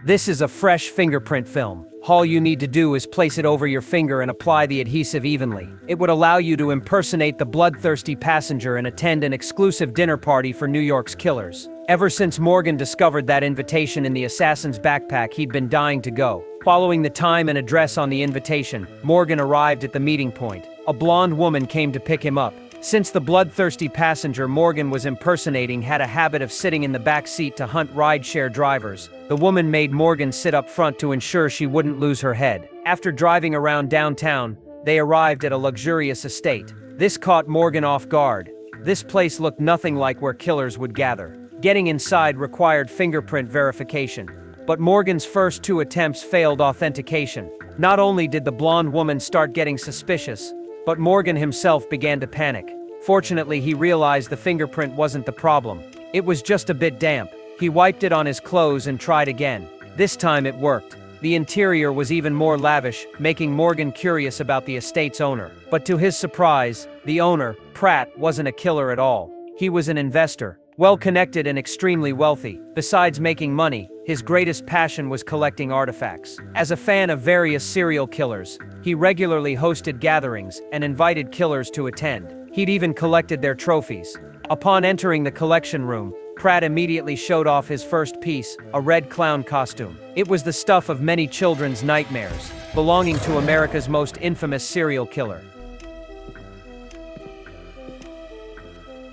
This is a fresh fingerprint film. All you need to do is place it over your finger and apply the adhesive evenly. It would allow you to impersonate the bloodthirsty passenger and attend an exclusive dinner party for New York's killers. Ever since Morgan discovered that invitation in the assassin's backpack, he'd been dying to go. Following the time and address on the invitation, Morgan arrived at the meeting point. A blonde woman came to pick him up. Since the bloodthirsty passenger Morgan was impersonating had a habit of sitting in the back seat to hunt rideshare drivers, the woman made Morgan sit up front to ensure she wouldn't lose her head. After driving around downtown, they arrived at a luxurious estate. This caught Morgan off guard. This place looked nothing like where killers would gather. Getting inside required fingerprint verification, but Morgan's first 2 attempts failed authentication. Not only did the blonde woman start getting suspicious, but Morgan himself began to panic. Fortunately, he realized the fingerprint wasn't the problem. It was just a bit damp. He wiped it on his clothes and tried again. This time it worked. The interior was even more lavish, making Morgan curious about the estate's owner. But to his surprise, the owner, Pratt, wasn't a killer at all. He was an investor, well-connected and extremely wealthy. Besides making money, his greatest passion was collecting artifacts. As a fan of various serial killers, he regularly hosted gatherings and invited killers to attend. He'd even collected their trophies. Upon entering the collection room, Pratt immediately showed off his first piece, a red clown costume. It was the stuff of many children's nightmares, belonging to America's most infamous serial killer.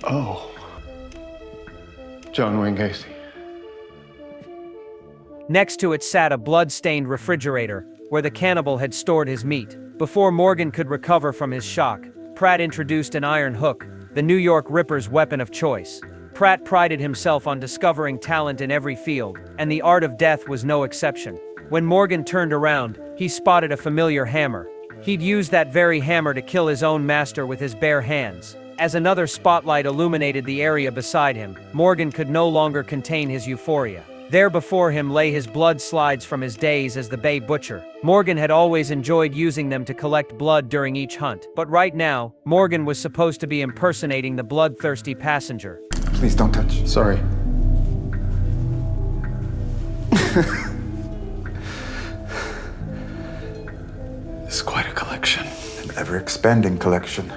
Oh. John Wayne Gacy. Next to it sat a blood-stained refrigerator, where the cannibal had stored his meat. Before Morgan could recover from his shock, Pratt introduced an iron hook, the New York Ripper's weapon of choice. Pratt prided himself on discovering talent in every field, and the art of death was no exception. When Morgan turned around, he spotted a familiar hammer. He'd used that very hammer to kill his own master with his bare hands. As another spotlight illuminated the area beside him, Morgan could no longer contain his euphoria. There before him lay his blood slides from his days as the Bay Butcher. Morgan had always enjoyed using them to collect blood during each hunt, but right now, Morgan was supposed to be impersonating the bloodthirsty passenger. Please don't touch. Sorry. This is quite a collection. An ever-expanding collection.